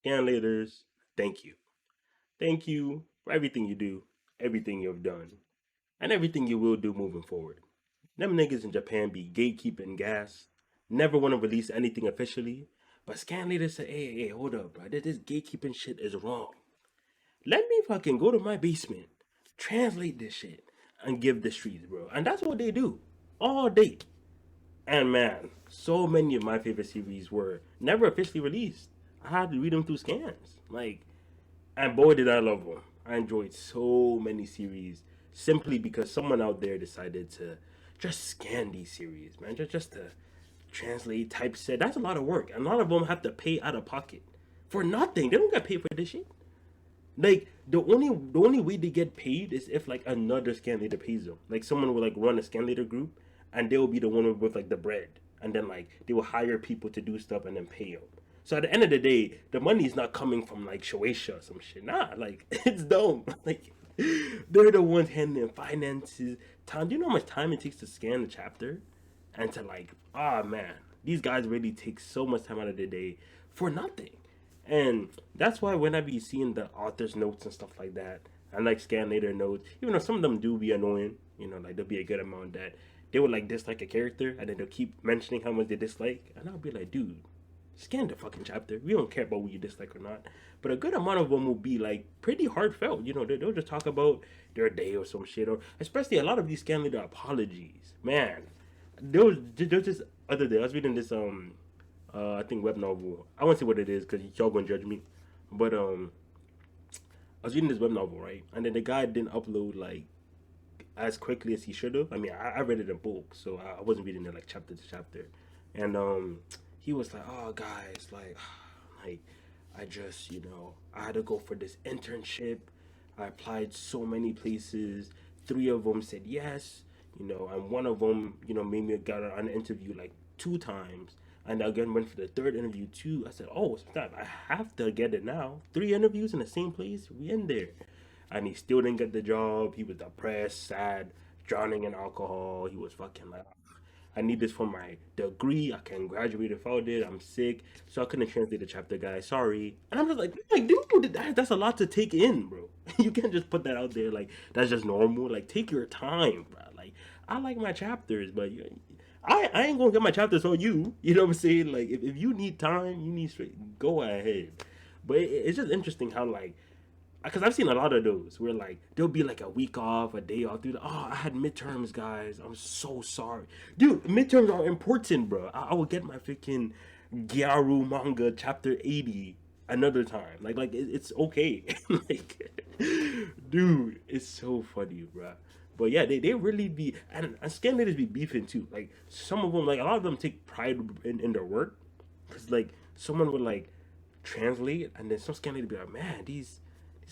Scanlators, thank you. Thank you for everything you do, everything you've done, and everything you will do moving forward. Them niggas in Japan be gatekeeping gas, never want to release anything officially, but Scanlators say, hey, hold up, bro. This gatekeeping shit is wrong. Let me fucking go to my basement, translate this shit, and give the streets, bro. And that's what they do all day. And man, so many of my favorite series were never officially released. I had to read them through scans. And boy, did I love them. I enjoyed so many series simply because someone out there decided to just scan these series, man. Just to translate, typeset. That's a lot of work. And a lot of them have to pay out of pocket for nothing. They don't get paid for this shit. Like the only way they get paid is if like another scan leader pays them. Like someone will like run a scan leader group, and they will be the one with like the bread, and then like they will hire people to do stuff and then pay them. So at the end of the day, the money is not coming from like Shueisha or some shit. Nah, like it's dumb. Like they're the ones handling finances, time. Do you know how much time it takes to scan the chapter, and to like, ah man, these guys really take so much time out of their day for nothing. And that's why when I be seeing the author's notes and stuff like that, I like scan later notes, even though some of them do be annoying, like there'll be a good amount that they would like dislike a character and then they'll keep mentioning how much they dislike. And I'll be like, dude, scan the fucking chapter. We don't care about what you dislike or not. But a good amount of them will be like pretty heartfelt. They'll just talk about their day or some shit. Or especially a lot of these scan later apologies. Man, there was just other day I was reading this I think web novel. I won't say what it is because y'all gonna judge me. But I was reading this web novel, right? And then the guy didn't upload like as quickly as he should have. I mean, I read it in bulk, so I wasn't reading it like chapter to chapter. And he was like, "Oh, guys, like I just, I had to go for this internship. I applied so many places. Three of them said yes, and one of them, made me got an interview like two times. And I again went for the third interview too. I said, "Oh, snap! I have to get it now. Three interviews in the same place. We in there." And he still didn't get the job. He was depressed, sad, drowning in alcohol. He was fucking like, I need this for my degree. I can't graduate without it. I'm sick, so I couldn't translate the chapter, guys. Sorry. And I'm just like, dude, that's a lot to take in, bro. You can't just put that out there like that's just normal. Like, take your time, bro. Like, I like my chapters, but I ain't gonna get my chapters on you. You know what I'm saying? Like, if you need time, you need straight. Go ahead. But it's just interesting how like because I've seen a lot of those where like there'll be like a week off, a day off. Dude, oh, I had midterms, guys. I'm so sorry, dude. Midterms are important, bro. I will get my freaking Gyaru manga chapter 80 another time. It's okay. Like, dude, it's so funny, bro. But yeah, they really be and Scanlators be beefing too. Like some of them, like a lot of them take pride in their work, because like someone would like translate, and then some Scanlators be like, man, these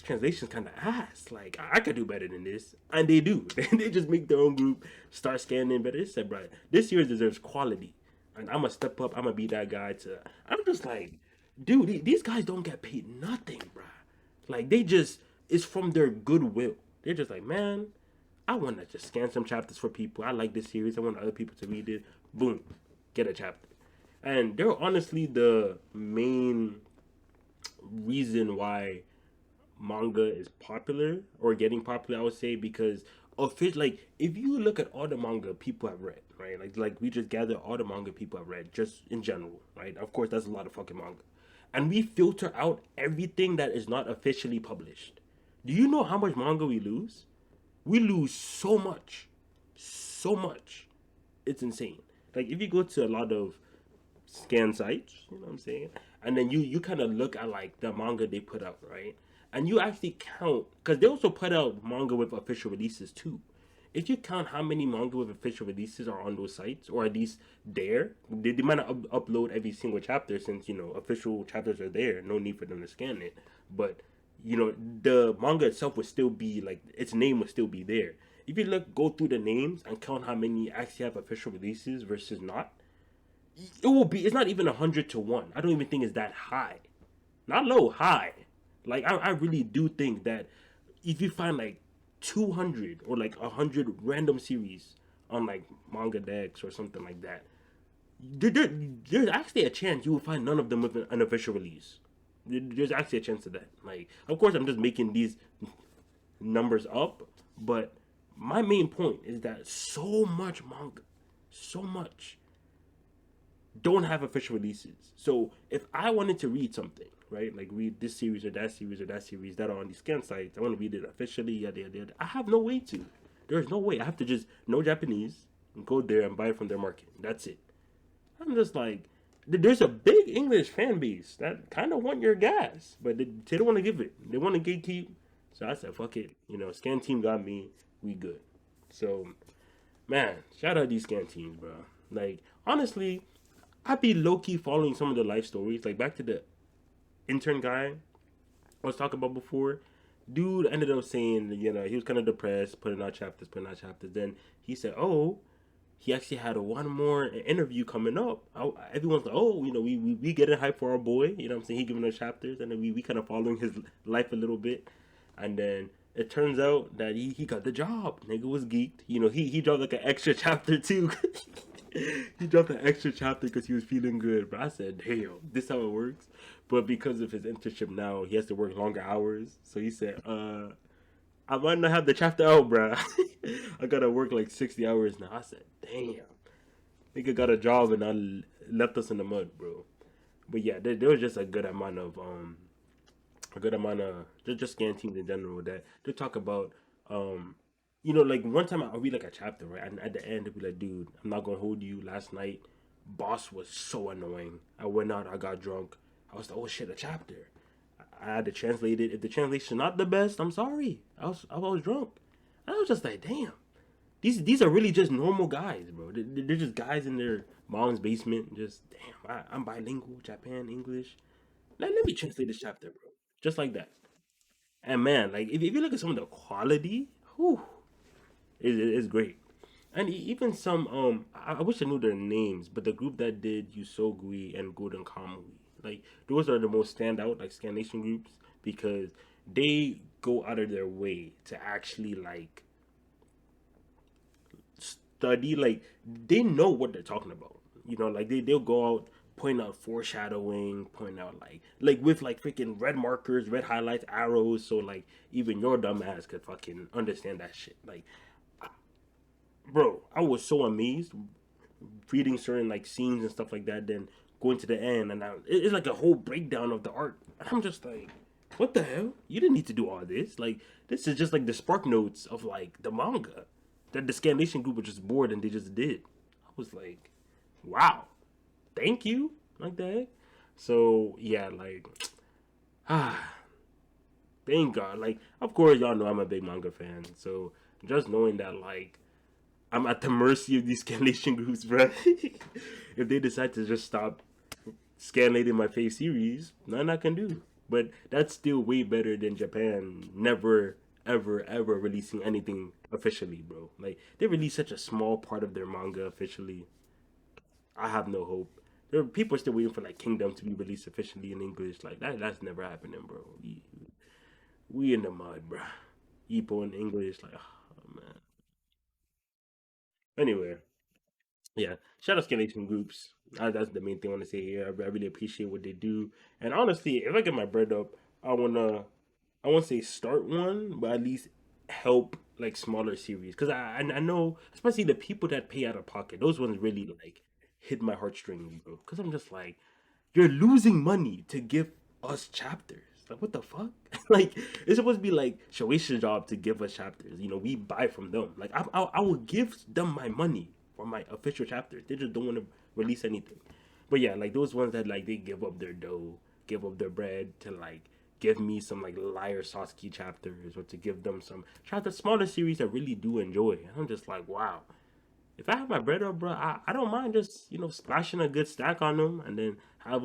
translations kind of ass. Like I could do better than this, and they do. They just make their own group, start scanning better. They said, "Bro, this series deserves quality, and I'm gonna step up. I'm gonna be that guy." I'm just like, dude, these guys don't get paid nothing, bro. Like they just it's from their goodwill. They're just like, man, I want to just scan some chapters for people. I like this series. I want other people to read it. Boom, get a chapter. And they're honestly the main reason why manga is popular or getting popular, I would say, because of it. Like if you look at all the manga people have read, right? Like we just gather all the manga people have read, just in general, right? Of course, that's a lot of fucking manga, and we filter out everything that is not officially published. Do you know how much manga we lose? We lose so much, so much. It's insane. Like if you go to a lot of scan sites, you know what I'm saying? And then you kind of look at like the manga they put out, right? And you actually count because they also put out manga with official releases too. If you count how many manga with official releases are on those sites, or at least there, they might not upload every single chapter since official chapters are there. No need for them to scan it, but the manga itself would still be like its name would still be there. If you go through the names and count how many actually have official releases versus not, it will be. It's not even 100 to 1. I don't even think it's that high. Not low, high. Like I really do think that if you find like 200 or like 100 random series on like manga decks or something like that, there's actually a chance you will find none of them with an official release. There's actually a chance of that. Like, of course, I'm just making these numbers up, but my main point is that so much manga, so much don't have official releases. So if I wanted to read something, right, like read this series or that series or that series that are on these scan sites, I want to read it officially, yada yada yada. I have no way to. There's no way. I have to just know Japanese and go there and buy it from their market. That's it. I'm just like, there's a big English fan base that kind of want your gas, but they don't want to give it. They want to gatekeep. So I said, fuck it. Scan team got me. We good. So, man, shout out these scan teams, bro. Like, honestly, I'd be low key following some of the life stories. Like, back to the intern guy I was talking about before. Dude ended up saying, he was kind of depressed, putting out chapters, putting out chapters. Then he said, oh, he actually had one more interview coming up. Everyone's like, oh, we getting hype for our boy. You know what I'm saying? He giving us chapters, and then we kind of following his life a little bit. And then it turns out that he got the job. Nigga was geeked. He dropped like an extra chapter too. He dropped an extra chapter because he was feeling good. But I said, damn, this how it works. But because of his internship now, he has to work longer hours. So he said, I might not have the chapter out, bro. I gotta work like 60 hours now. I said, damn. Nigga got a job and left us in the mud, bro. But yeah, there was just a good amount of just scan teams in general that they talk about. Um, like one time I read like a chapter, right? And at the end, they'll be like, dude, I'm not gonna hold you. Last night, boss was so annoying. I went out, I got drunk. I was like, oh shit, a chapter. I had to translate it. If the translation not the best, I'm sorry. I was drunk. And I was just like, damn. These are really just normal guys, bro. They're just guys in their mom's basement. Just damn, I'm bilingual, Japan English. Let me translate this chapter, bro. Just like that. And man, like if you look at some of the quality, whew, it's great. And even some I wish I knew their names, but the group that did Yusogui and Golden Kamui, like those are the most standout like Scandination groups because they go out of their way to actually like study, like they know what they're talking about. Like they'll go out, point out foreshadowing, point out like with like freaking red markers, red highlights, arrows, so like even your dumb ass could fucking understand that shit. Like, bro, I was so amazed reading certain like scenes and stuff like that, then going to the end, and it's like a whole breakdown of the art. And I'm just like, what the hell? You didn't need to do all this. Like, this is just like the spark notes of like the manga that the Scandination group was just bored and they just did. I was like, wow, thank you, like that. So yeah, like, ah, thank God. Like, of course, y'all know I'm a big manga fan, so just knowing that like I'm at the mercy of these scanlation groups, bro. If they decide to just stop scanlating my fave series, nothing I can do. But that's still way better than Japan never, ever, ever releasing anything officially, bro. Like they release such a small part of their manga officially. I have no hope. There are people still waiting for like Kingdom to be released officially in English. Like that's never happening, bro. We in the mud, bro. Ippo in English, like, oh man. Anyway, yeah, shout out Scandinavian groups. That's the main thing I want to say here. I really appreciate what they do. And honestly, if I get my bread up, I wanna, I won't say start one, but at least help like smaller series. Cause I know, especially the people that pay out of pocket, those ones really like hit my heartstrings, bro. Cause I'm just like, you're losing money to give us chapters. Like what the fuck? Like it's supposed to be like Shueisha's job to give us chapters. We buy from them. Like I will give them my money for my official chapters. They just don't want to release anything. But yeah, like those ones that like they give up their dough, give up their bread to like give me some like Liar Sasuke chapters or to give them some chapters smaller series I really do enjoy. And I'm just like, wow, if I have my bread up, bro, I don't mind just splashing a good stack on them and then have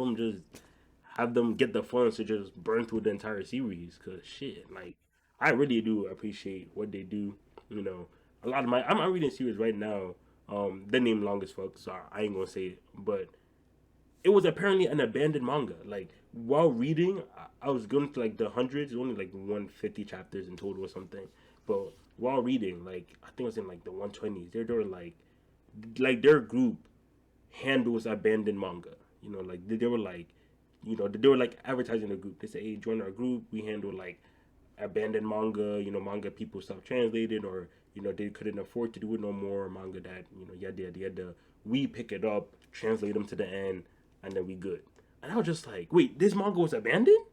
them get the funds to just burn through the entire series. Cause shit, like I really do appreciate what they do. You know, a lot of I'm reading a series right now. The name long as fuck, so I ain't gonna say it, but it was apparently an abandoned manga. Like while reading, I was going to like the hundreds, only like 150 chapters in total or something. But while reading, like I think it was in like the 120s. They're like their group handles abandoned manga. Like they were like, they were like advertising the group. They say, "Hey, join our group. We handle like abandoned manga. Manga people self translated, or they couldn't afford to do it no more. Manga that yada yada yada. We pick it up, translate them to the end, and then we good." And I was just like, "Wait, this manga was abandoned?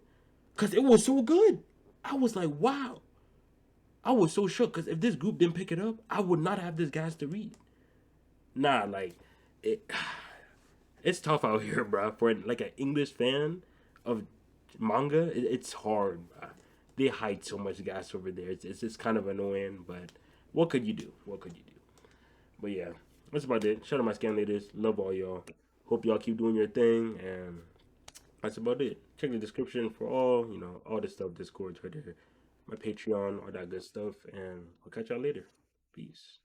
Cause it was so good." I was like, "Wow." I was so shook because if this group didn't pick it up, I would not have this guys to read. Nah, like it. It's tough out here, bro. For like an English fan of manga, it's hard. Bro. They hide so much gas over there. It's just kind of annoying, but what could you do? What could you do? But yeah, that's about it. Shout out my Scanlators. Love all y'all. Hope y'all keep doing your thing, and that's about it. Check the description for all the stuff, Discord, Twitter, my Patreon, all that good stuff, and I'll catch y'all later. Peace.